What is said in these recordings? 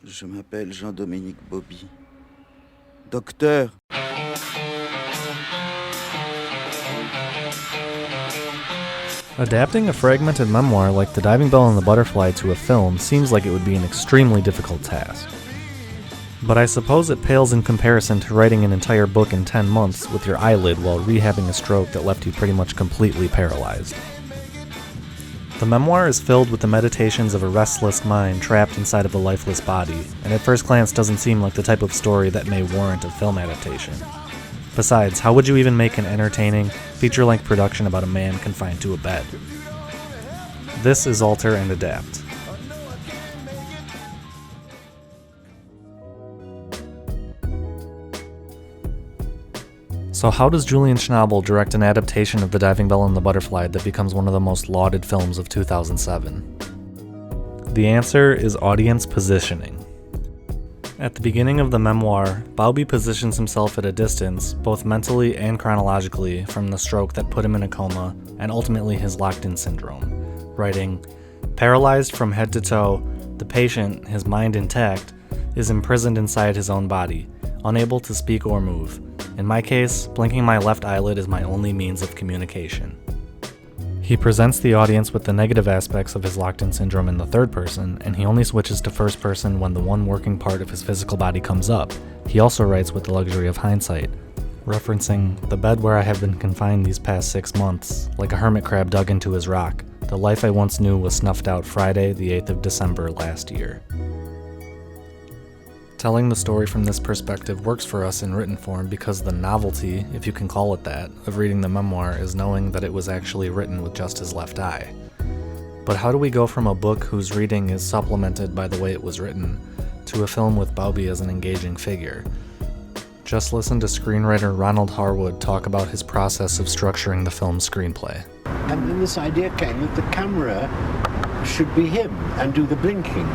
Je m'appelle Jean-Dominique Bauby. Docteur. Adapting a fragmented memoir like The Diving Bell and the Butterfly to a film seems like it would be an extremely difficult task. But I suppose it pales in comparison to writing an entire book in 10 months with your eyelid while rehabbing a stroke that left you pretty much completely paralyzed. The memoir is filled with the meditations of a restless mind trapped inside of a lifeless body, and at first glance doesn't seem like the type of story that may warrant a film adaptation. Besides, how would you even make an entertaining, feature-length production about a man confined to a bed? This is Alter and Adapt. So how does Julian Schnabel direct an adaptation of The Diving Bell and the Butterfly that becomes one of the most lauded films of 2007? The answer is audience positioning. At the beginning of the memoir, Bauby positions himself at a distance, both mentally and chronologically, from the stroke that put him in a coma and ultimately his locked-in syndrome, writing, "Paralyzed from head to toe, the patient, his mind intact, is imprisoned inside his own body, unable to speak or move. In my case, blinking my left eyelid is my only means of communication." He presents the audience with the negative aspects of his locked-in syndrome in the third person, and he only switches to first person when the one working part of his physical body comes up. He also writes with the luxury of hindsight, referencing, "The bed where I have been confined these past 6 months, like a hermit crab dug into his rock. The life I once knew was snuffed out Friday, the 8th of December last year." Telling the story from this perspective works for us in written form because the novelty, if you can call it that, of reading the memoir is knowing that it was actually written with just his left eye. But how do we go from a book whose reading is supplemented by the way it was written, to a film with Bauby as an engaging figure? Just listen to screenwriter Ronald Harwood talk about his process of structuring the film's screenplay. And then this idea came that the camera should be him and do the blinking.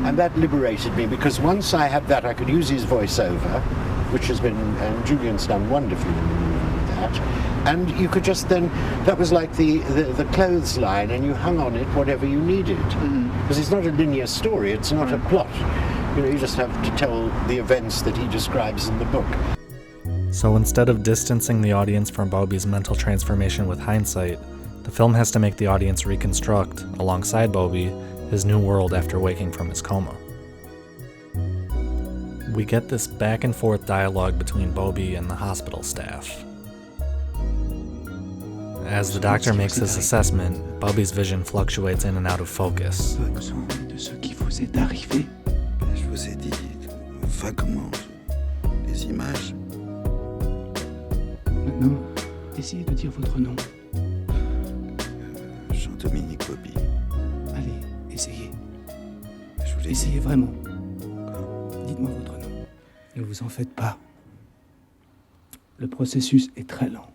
And that liberated me, because once I had that, I could use his voiceover, which has been, and Julian's done wonderfully with that. And you could just then, that was like the clothes line, and you hung on it whatever you needed. Because it's not a linear story, it's not a plot. You know, you just have to tell the events that he describes in the book. So instead of distancing the audience from Bauby's mental transformation with hindsight, the film has to make the audience reconstruct, alongside Bauby, his new world after waking from his coma. We get this back and forth dialogue between Bauby and the hospital staff. As the doctor makes his assessment, Bauby's vision fluctuates in and out of focus. Je vous ai dit vaguement des images. Maintenant, essayez de dire votre nom. Jean-Dominique Bauby. Allez, essayez. Je vous l'ai dit. Essayez vraiment. Dites-moi votre nom. Ne vous en faites pas. Le processus est très lent.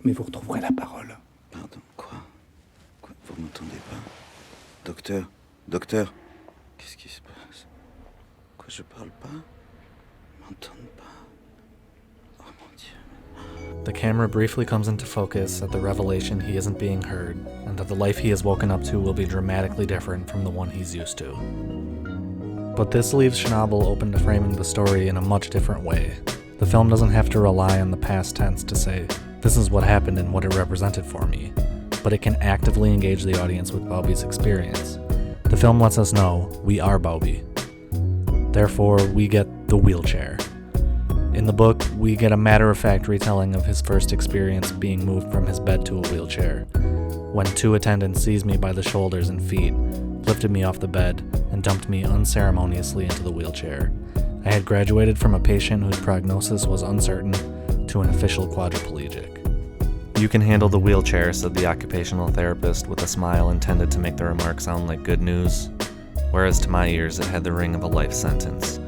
Mais vous retrouverez la parole. Pardon, quoi? Vous m'entendez pas? Docteur, qu'est-ce qui se passe? Quoi, je parle pas? M'entendent pas? Oh mon Dieu. The camera briefly comes into focus at the revelation he isn't being heard, and that the life he has woken up to will be dramatically different from the one he's used to. But this leaves Schnabel open to framing the story in a much different way. The film doesn't have to rely on the past tense to say, "This is what happened and what it represented for me," but it can actively engage the audience with Bauby's experience. The film lets us know we are Bauby. Therefore, we get the wheelchair. In the book, we get a matter-of-fact retelling of his first experience being moved from his bed to a wheelchair, when 2 attendants seized me by the shoulders and feet, lifted me off the bed, and dumped me unceremoniously into the wheelchair. I had graduated from a patient whose prognosis was uncertain to an official quadriplegic. "You can handle the wheelchair," said the occupational therapist with a smile intended to make the remark sound like good news, whereas to my ears it had the ring of a life sentence.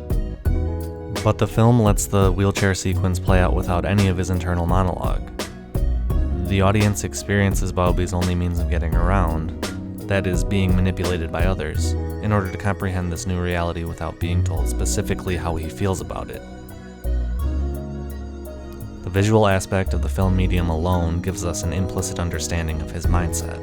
But the film lets the wheelchair sequence play out without any of his internal monologue. The audience experiences Bauby's only means of getting around, that is, being manipulated by others, in order to comprehend this new reality without being told specifically how he feels about it. The visual aspect of the film medium alone gives us an implicit understanding of his mindset.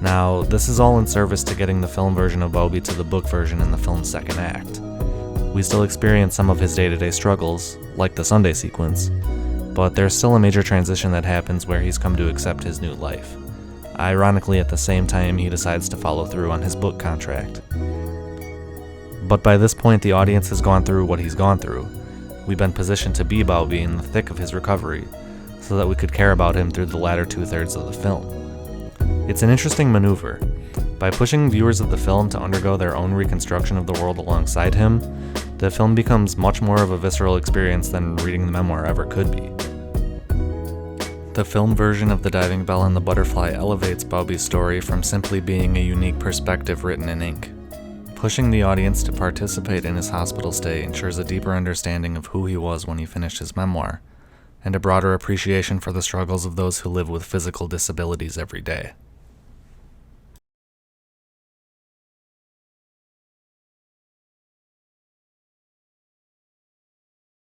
Now, this is all in service to getting the film version of Bauby to the book version in the film's second act. We still experience some of his day-to-day struggles, like the Sunday sequence, but there's still a major transition that happens where he's come to accept his new life. Ironically, at the same time, he decides to follow through on his book contract. But by this point, the audience has gone through what he's gone through. We've been positioned to be Bauby in the thick of his recovery, so that we could care about him through the latter two-thirds of the film. It's an interesting maneuver. By pushing viewers of the film to undergo their own reconstruction of the world alongside him, the film becomes much more of a visceral experience than reading the memoir ever could be. The film version of The Diving Bell and the Butterfly elevates Bauby's story from simply being a unique perspective written in ink. Pushing the audience to participate in his hospital stay ensures a deeper understanding of who he was when he finished his memoir, and a broader appreciation for the struggles of those who live with physical disabilities every day.